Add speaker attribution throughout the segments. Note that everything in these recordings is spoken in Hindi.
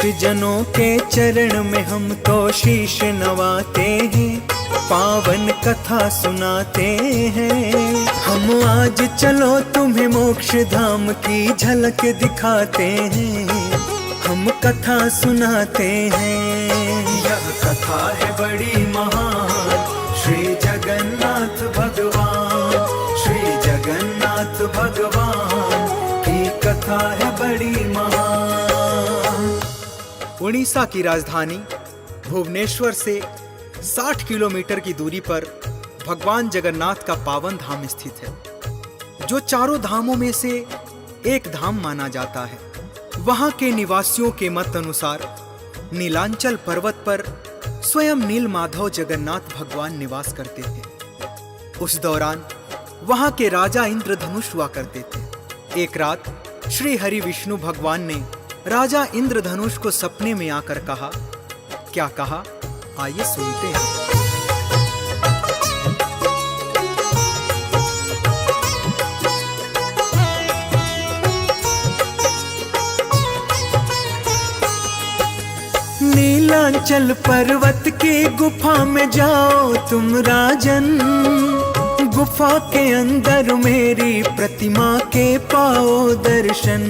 Speaker 1: इष्ट जनों के चरण में हम तो शीश नवाते हैं, पावन कथा सुनाते हैं। हम आज चलो तुम्हें मोक्ष धाम की झलक दिखाते हैं, हम कथा सुनाते हैं। यह कथा है बड़ी महान, श्री जगन्नाथ भगवान, श्री जगन्नाथ भगवान की कथा है बड़ी महान। उड़ीसा की राजधानी भुवनेश्वर से 60 किलोमीटर की दूरी पर भगवान जगन्नाथ का पावन धाम स्थित है, जो चारों धामों में से एक धाम माना जाता है। वहां के निवासियों के मत अनुसार नीलांचल पर्वत पर स्वयं नील माधव जगन्नाथ भगवान निवास करते थे। उस दौरान वहां के राजा इंद्रधनुष हुआ करते थे। एक रात श्री हरि विष्णु भगवान ने राजा इंद्रधनुष को सपने में आकर कहा। क्या कहा, आइए सुनते हैं। नीलांचल पर्वत की गुफा में जाओ तुम राजन, गुफा के अंदर मेरी प्रतिमा के पाओ दर्शन।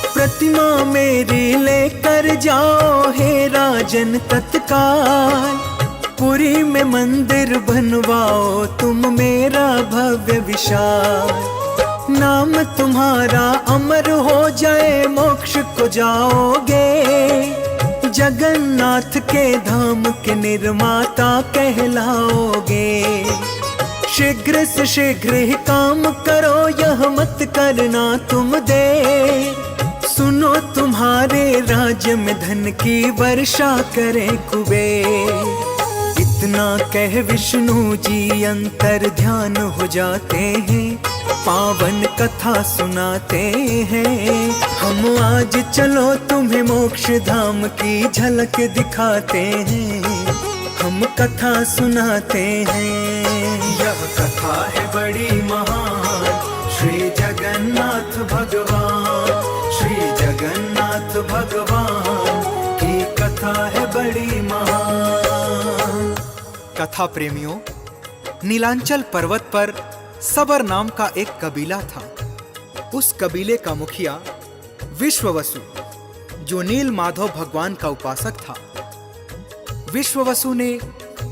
Speaker 1: प्रतिमा मेरी लेकर जाओ हे राजन तत्काल, पुरी में मंदिर बनवाओ तुम मेरा भव्य विशाल। नाम तुम्हारा अमर हो जाए, मोक्ष को जाओगे, जगन्नाथ के धाम के निर्माता कहलाओगे। शीघ्र से शीघ्र ही काम करो, यह मत करना तुम देर। सुनो तुम्हारे राज्य में धन की वर्षा करे कुबेर। इतना कह विष्णु जी अंतर ध्यान हो जाते हैं, पावन कथा सुनाते हैं। हम आज चलो तुम्हें मोक्ष धाम की झलक दिखाते हैं, हम कथा सुनाते हैं। यह कथा है बड़ी महान, श्री जगन्नाथ भगवान, श्री जगन्नाथ भगवान की कथा है बड़ी महान। कथा प्रेमियों, नीलांचल पर्वत पर सबर नाम का एक कबीला था। उस कबीले का मुखिया विश्ववसु, जो नील माधव भगवान का उपासक था। विश्ववसु ने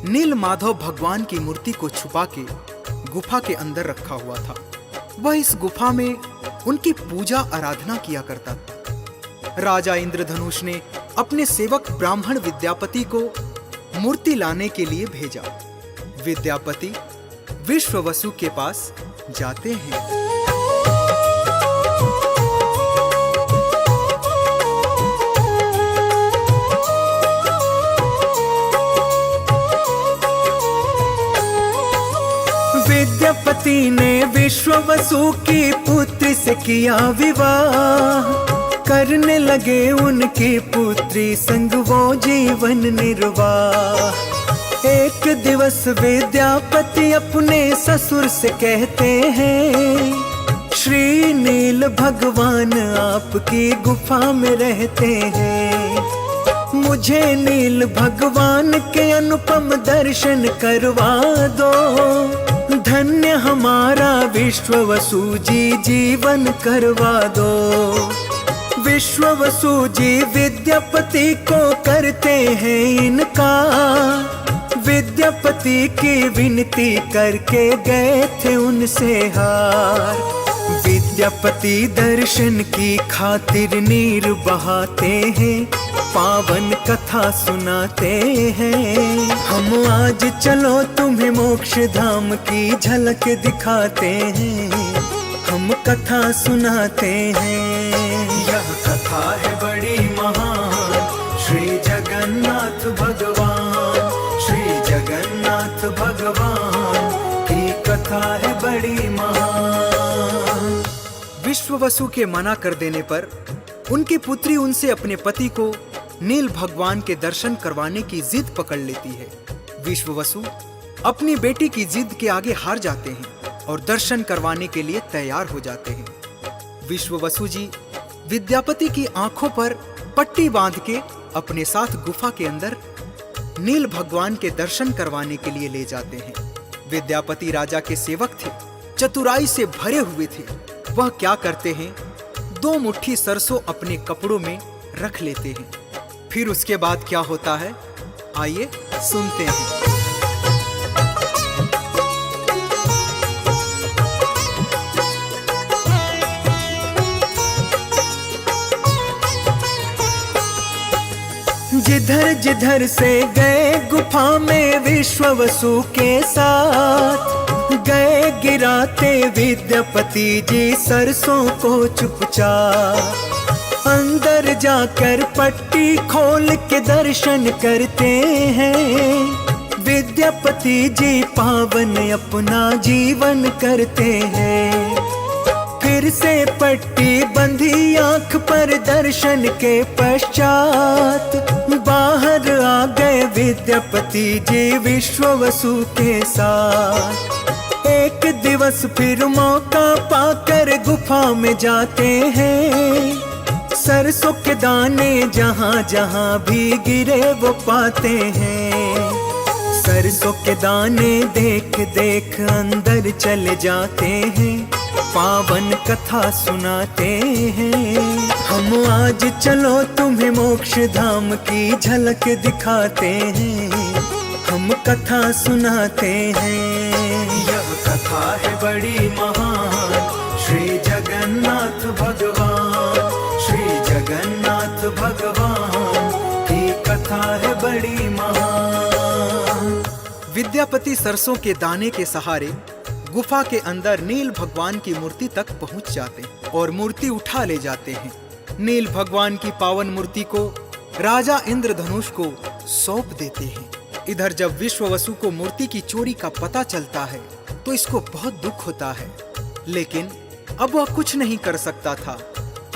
Speaker 1: नील माधव भगवान की मूर्ति को छुपा के गुफा के अंदर रखा हुआ था। वह इस गुफा में उनकी पूजा आराधना किया करता था। राजा इंद्रधनुष ने अपने सेवक ब्राह्मण विद्यापति को मूर्ति लाने के लिए भेजा। विद्यापति विश्ववसु के पास जाते हैं। विद्यापति ने विश्ववसु की पुत्री से किया विवाह, करने लगे उनकी पुत्री संग वो जीवन निर्वाह। एक दिवस विद्यापति अपने ससुर से कहते हैं, श्री नील भगवान आपकी गुफा में रहते हैं, मुझे नील भगवान के अनुपम दर्शन करवा दो। धन्य हमारा विश्ववसु जी जीवन करवा दो। विश्ववसु जी विद्यापति को करते हैं इनकार, विद्यापति की विनती करके गए थे उनसे हार। विद्यापति दर्शन की खातिर नीर बहाते हैं, पावन कथा सुनाते हैं। हम आज चलो तुम्हें मोक्ष धाम की झलक दिखाते हैं, हम कथा सुनाते हैं। यह कथा है बड़ी महान, श्री जगन्नाथ भगवान, श्री जगन्नाथ भगवान की कथा है बड़ी महान। विश्ववसु के मना कर देने पर उनकी पुत्री उनसे अपने पति को नील भगवान के दर्शन करवाने की जिद पकड़ लेती है। विश्ववसु अपनी बेटी की जिद के आगे हार जाते हैं और दर्शन करवाने के लिए तैयार हो जाते हैं। विश्ववसु जी विद्यापति की आंखों पर पट्टी बांध के अपने साथ गुफा के अंदर नील भगवान के दर्शन करवाने के लिए ले जाते हैं। विद्यापति राजा के सेवक थे, चतुराई से भरे हुए थे। वह क्या करते हैं, 2 मुट्ठी सरसों अपने कपड़ों में रख लेते हैं। फिर उसके बाद क्या होता है, आइए सुनते हैं। जिधर जिधर से गए गुफा में विश्ववसु के साथ, गए गिराते विद्यापति जी सरसों को चुपचाप। अंदर जाकर पट्टी खोल के दर्शन करते हैं, विद्यापति जी पावन अपना जीवन करते हैं। फिर से पट्टी बंधी आंख पर दर्शन के पश्चात, बाहर आ गए विद्यापति जी विश्ववसु के साथ। एक दिवस फिर मौका पाकर गुफा में जाते हैं, सरसों के दाने जहां जहां भी गिरे वो पाते हैं। सरसों के दाने देख देख अंदर चले जाते हैं, पावन कथा सुनाते हैं। हम आज चलो तुम्हें मोक्ष धाम की झलक दिखाते हैं, हम कथा सुनाते हैं। यह कथा है बड़ी महान, श्री जगन्नाथ भगवान, श्री जगन्नाथ भगवान की कथा है बड़ी महान। विद्यापति सरसों के दाने के सहारे गुफा के अंदर नील भगवान की मूर्ति तक पहुंच जाते हैं और मूर्ति उठा ले जाते हैं। नील भगवान की पावन मूर्ति को राजा इंद्रधनुष को सौंप देते हैं। इधर जब विश्ववसु को मूर्ति की चोरी का पता चलता है तो इसको बहुत दुख होता है, लेकिन अब वह कुछ नहीं कर सकता था।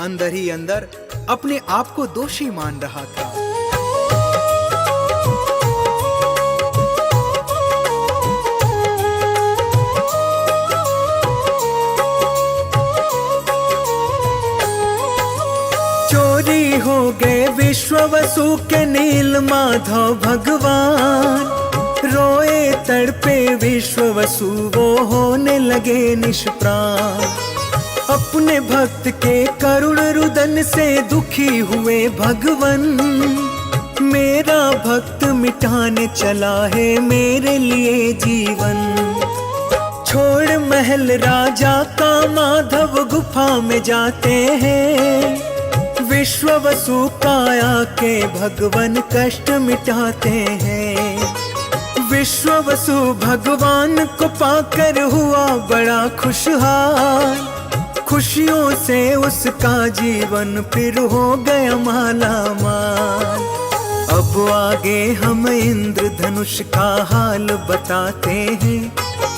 Speaker 1: अंदर ही अंदर अपने आप को दोषी मान रहा था। चोरी हो गए विश्ववसु के नील माधव भगवान, रोए तड़पे विश्ववसु वो होने लगे निष्प्राण। अपने भक्त के करुण रुदन से दुखी हुए भगवन, मेरा भक्त मिटाने चला है मेरे लिए जीवन। छोड़ महल राजा का माधव गुफा में जाते हैं, विश्ववसु काया के भगवन कष्ट मिटाते हैं। विश्ववसु भगवान को पाकर हुआ बड़ा खुशहाल, खुशियों से उसका जीवन फिर हो गया माला माल। अब आगे हम इंद्रधनुष का हाल बताते हैं,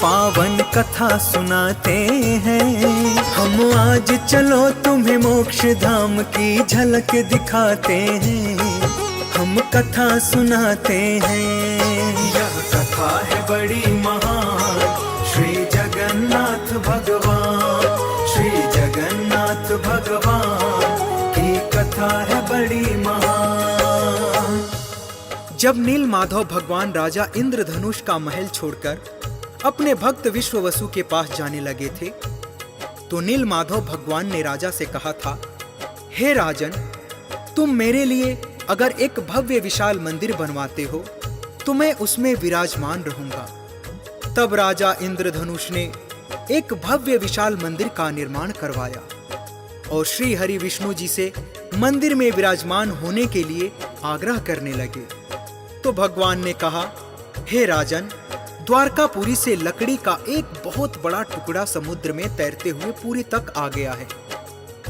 Speaker 1: पावन कथा सुनाते हैं। हम आज चलो तुम्हें मोक्ष धाम की झलक दिखाते हैं, हम कथा सुनाते हैं। यह कथा है बड़ी महान, श्री जगन्नाथ भगवान, श्री जगन्नाथ भगवान की कथा है बड़ी महान। जब नील माधव भगवान राजा इंद्रधनुष का महल छोड़कर अपने भक्त विश्ववसु के पास जाने लगे थे, तो नील माधव भगवान ने राजा से कहा था, हे राजन, तुम मेरे लिए अगर एक भव्य विशाल मंदिर बनवाते हो तो मैं उसमें विराजमान रहूंगा। तब राजा इंद्रधनुष ने एक भव्य विशाल मंदिर का निर्माण करवाया और श्री हरि विष्णु जी से मंदिर में विराजमान होने के लिए आग्रह करने लगे। तो भगवान ने कहा, हे राजन, द्वारकापुरी से लकड़ी का एक बहुत बड़ा टुकड़ा समुद्र में तैरते हुए पुरी तक आ गया है।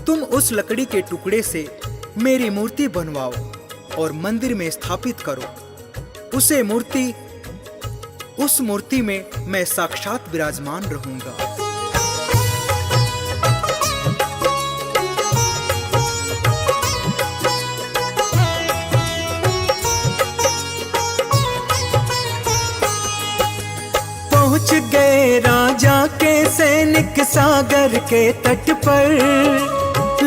Speaker 1: तुम उस लकड़ी के टुकड़े से मेरी मूर्ति बनवाओ और मंदिर में स्थापित करो। उस मूर्ति में मैं साक्षात विराजमान रहूंगा। पहुंच गए राजा के सैनिक सागर के तट पर,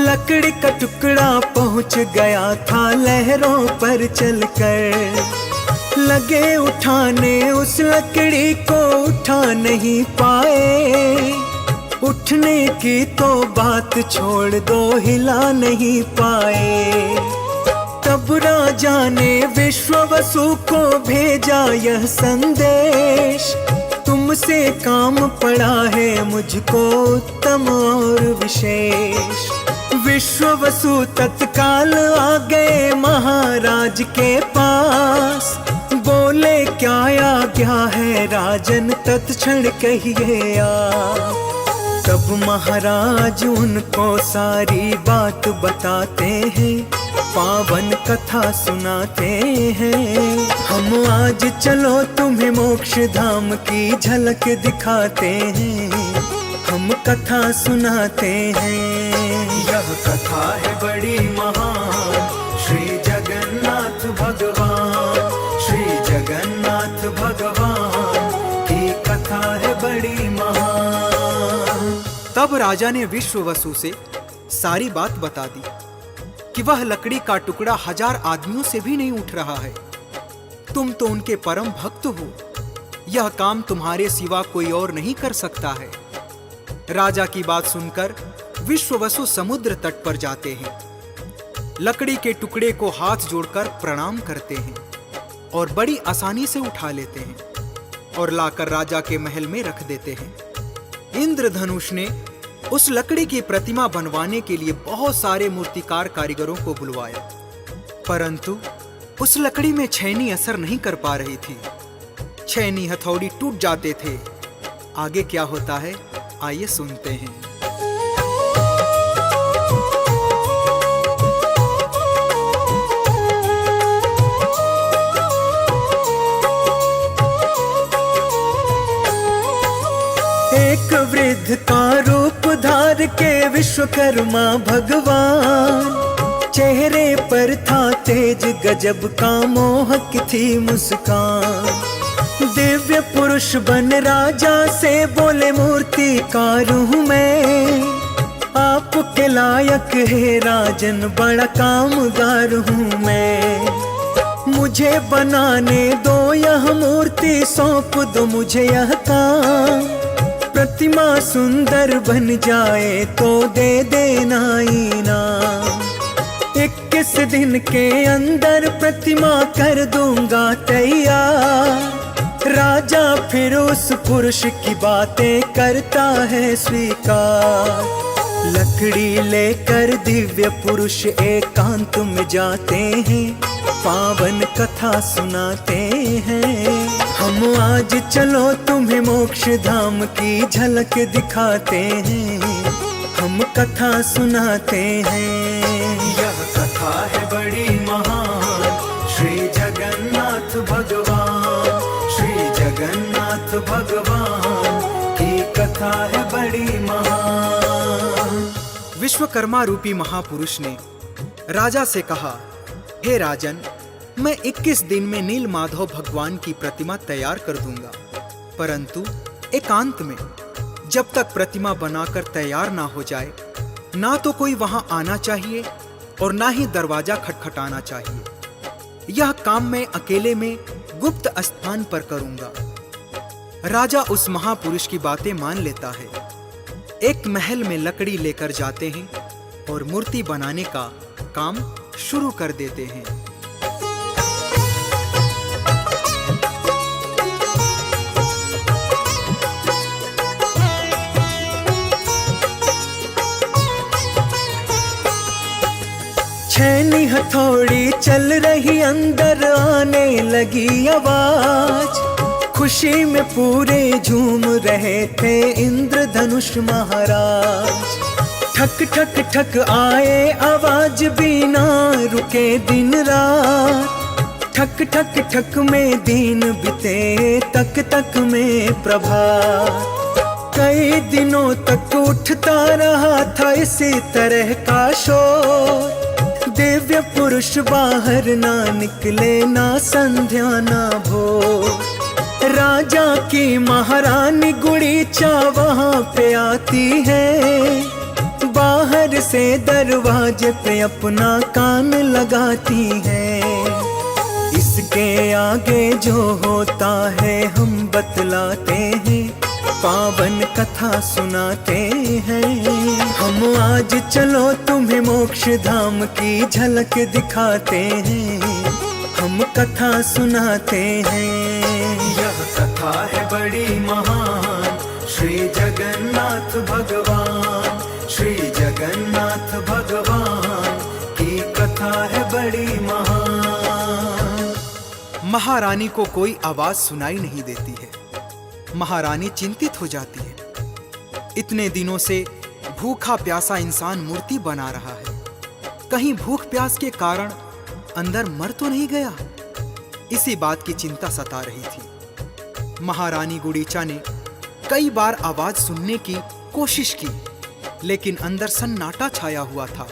Speaker 1: लकड़ी का टुकड़ा पहुंच गया था लहरों पर चलकर। लगे उठाने उस लकड़ी को उठा नहीं पाए। उठने की तो बात छोड़ दो, हिला नहीं पाए। तब राजा ने विश्ववसु को भेजा यह संदेश, तुमसे काम पड़ा है मुझको उत्तम और विशेष। विश्ववसु तत्काल आ गए महाराज के पास। बोले क्या आज्ञा है राजन, तत्क्षण कहिए आप। तब महाराज उनको सारी बात बताते हैं, पावन कथा सुनाते हैं। हम आज चलो तुम्हें मोक्ष धाम की झलक दिखाते हैं, हम कथा सुनाते हैं। यह कथा है बड़ी महान, श्री जगन्नाथ भगवान, श्री जगन्नाथ भगवान की कथा है बड़ी महान।
Speaker 2: तब राजा ने विश्ववसु से सारी बात बता दी कि वह लकड़ी का टुकड़ा 1000 आदमियों से भी नहीं उठ रहा है। तुम तो उनके परम भक्त हो, यह काम तुम्हारे सिवा कोई और नहीं कर सकता है। राजा की बात सुनकर विश्ववसु समुद्र तट पर जाते हैं, लकड़ी के टुकड़े को हाथ जोड़कर प्रणाम करते हैं और बड़ी आसानी से उठा लेते हैं और लाकर राजा के महल में रख देते हैं। इंद्रधनुष ने उस लकड़ी की प्रतिमा बनवाने के लिए बहुत सारे मूर्तिकार कारीगरों को बुलवाया, परंतु उस लकड़ी में छैनी असर नहीं कर पा रही थी। छैनी हथौड़ी टूट जाते थे। आगे क्या होता है आइए सुनते हैं।
Speaker 1: एक वृद्ध का रूप धार के विश्वकर्मा भगवान, चेहरे पर था तेज गजब का, मोहक थी मुस्कान। दिव्य पुरुष बन राजा से बोले मूर्तिकार हूँ मैं, आपके लायक है राजन, बड़ा कामगार हूँ मैं। मुझे बनाने दो यह मूर्ति, सौंप दो मुझे यह काम। प्रतिमा सुंदर बन जाए तो दे देना इनाम। 21 दिन के अंदर प्रतिमा कर दूंगा तैयार। राजा फिर उस पुरुष की बातें करता है स्वीकार। लकड़ी लेकर दिव्य पुरुष एकांत में जाते हैं, पावन कथा सुनाते हैं। हम आज चलो तुम्हें मोक्ष धाम की झलक दिखाते हैं, हम कथा सुनाते हैं। यह कथा है बड़ी महान, श्री जगन्नाथ भगवान, श्री जगन्नाथ भगवान की कथा है बड़ी महान।
Speaker 2: विश्वकर्मा रूपी महापुरुष ने राजा से कहा, हे राजन, मैं 21 दिन में नील माधव भगवान की प्रतिमा तैयार कर दूंगा, परंतु एकांत में, जब तक प्रतिमा बनाकर तैयार ना हो जाए, ना तो कोई वहां आना चाहिए और ना ही दरवाजा खटखटाना चाहिए। यह काम मैं अकेले में गुप्त स्थान पर करूंगा। राजा उस महापुरुष की बातें मान लेता है। एक महल में लकड़ी लेकर जाते हैं और मूर्ति बनाने का काम शुरू कर देते हैं।
Speaker 1: छैनी हथौड़ी चल रही, अंदर आने लगी आवाज। खुशी में पूरे झूम रहे थे इंद्रधनुष महाराज। ठक ठक ठक आए आवाज, बिना रुके दिन रात। ठक ठक ठक में दिन बीते, तक तक में प्रभात। कई दिनों तक उठता रहा था इसी तरह का शोर। दिव्य पुरुष बाहर ना निकले, ना संध्या ना भोर। राजा की महारानी गुड़ीचा वहां पे आती है, बाहर से दरवाजे पे अपना कान लगाती हैं। इसके आगे जो होता है हम बतलाते हैं, पावन कथा सुनाते हैं। हम आज चलो तुम्हें मोक्ष धाम की झलक दिखाते हैं, हम कथा सुनाते हैं। यह कथा है बड़ी महान, श्री जगन्नाथ भगवान, श्री जगन्नाथ भगवान की कथा है बड़ी महान।
Speaker 2: महारानी को कोई आवाज सुनाई नहीं देती है। महारानी चिंतित हो जाती है। इतने दिनों से भूखा प्यासा इंसान मूर्ति बना रहा है, कहीं भूख प्यास के कारण अंदर मर तो नहीं गया। इसी बात की चिंता सता रही थी। महारानी गुडीचा ने कई बार आवाज सुनने की कोशिश की, लेकिन अंदर सन्नाटा छाया हुआ था।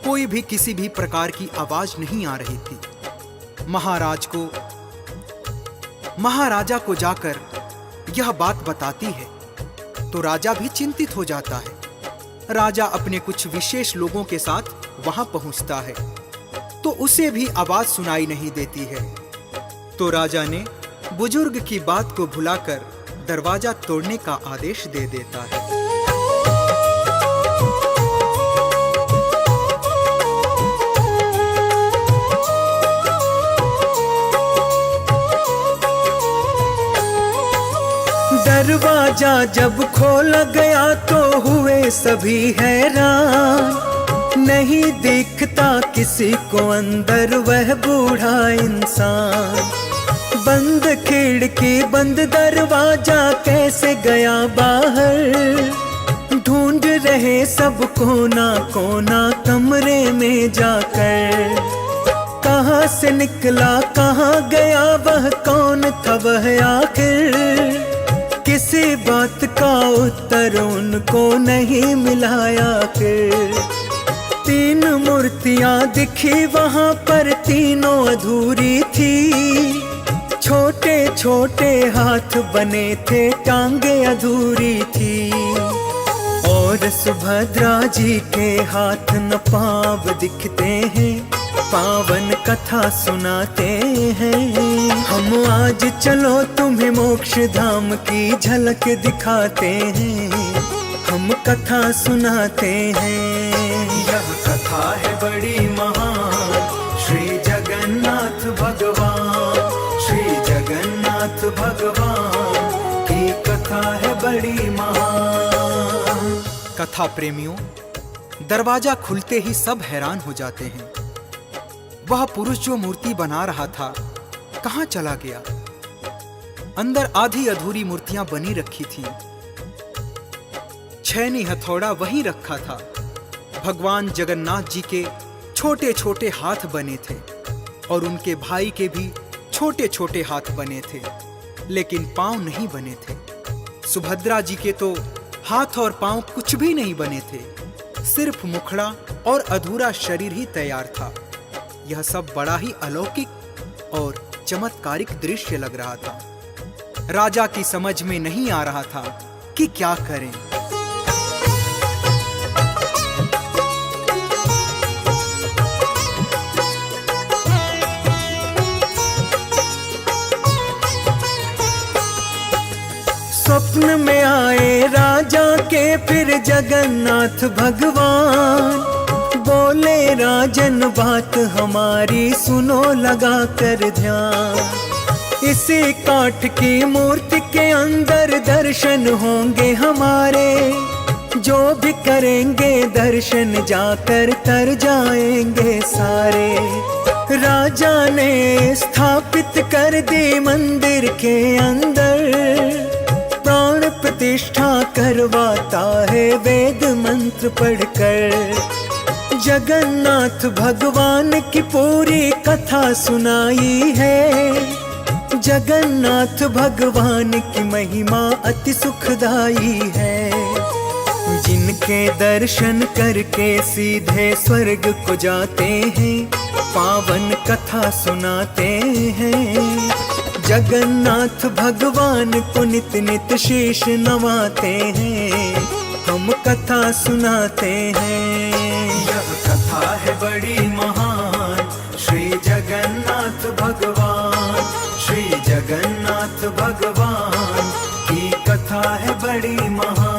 Speaker 2: कोई भी किसी भी प्रकार की आवाज नहीं आ रही थी। महाराजा को जाकर यह बात बताती है तो राजा भी चिंतित हो जाता है। राजा अपने कुछ विशेष लोगों के साथ वहां पहुंचता है तो उसे भी आवाज सुनाई नहीं देती है। तो राजा ने बुजुर्ग की बात को भुलाकर दरवाजा तोड़ने का आदेश दे देता है।
Speaker 1: दरवाजा जब खोला गया तो हुए सभी हैरान, नहीं दिखता किसी को अंदर वह बूढ़ा इंसान। बंद खिड़की बंद दरवाजा कैसे गया बाहर, ढूंढ रहे सब कोना कोना कमरे में जाकर। कहाँ से निकला कहाँ गया वह कौन था वह आखिर, किसी बात का उत्तर उनको नहीं मिलाया। फिर तीन मूर्तियां दिखी वहां पर, तीनों अधूरी थी। छोटे छोटे हाथ बने थे, टांगे अधूरी थी। और सुभद्रा जी के हाथ न पांव दिखते हैं, पावन कथा सुनाते हैं। हम आज चलो तुम्हें मोक्ष धाम की झलक दिखाते हैं, हम कथा सुनाते हैं। यह कथा है बड़ी महान, श्री जगन्नाथ भगवान, श्री जगन्नाथ भगवान की कथा है बड़ी महान।
Speaker 2: कथा प्रेमियों, दरवाजा खुलते ही सब हैरान हो जाते हैं। वह पुरुष जो मूर्ति बना रहा था कहां चला गया? अंदर आधी अधूरी मूर्तियां बनी रखी थी। छैनी हथौड़ा वहीं रखा था। भगवान जगन्नाथ जी के छोटे छोटे हाथ बने थे और उनके भाई के भी छोटे छोटे हाथ बने थे, लेकिन पांव नहीं बने थे। सुभद्रा जी के तो हाथ और पांव कुछ भी नहीं बने थे, सिर्फ मुखड़ा और अधूरा शरीर ही तैयार था। यह सब बड़ा ही अलौकिक और चमत्कारिक दृश्य लग रहा था। राजा की समझ में नहीं आ रहा था कि क्या करें।
Speaker 1: स्वप्न में आए राजा के फिर जगन्नाथ भगवान, बोले राजन बात हमारी सुनो लगा कर ध्यान। इसी काठ की मूर्ति के अंदर दर्शन होंगे हमारे, जो भी करेंगे दर्शन जाकर तर जाएंगे सारे। राजा ने स्थापित कर दी मंदिर के अंदर, प्राण प्रतिष्ठा करवाता है वेद मंत्र पढ़कर। जगन्नाथ भगवान की पूरी कथा सुनाई है, जगन्नाथ भगवान की महिमा अति सुखदाई है। जिनके दर्शन करके सीधे स्वर्ग को जाते हैं, पावन कथा सुनाते हैं। जगन्नाथ भगवान को नित नित शीश नवाते हैं, हम हम कथा सुनाते हैं। यह कथा है बड़ी महान, श्री जगन्नाथ भगवान, श्री जगन्नाथ भगवान की कथा है बड़ी महान।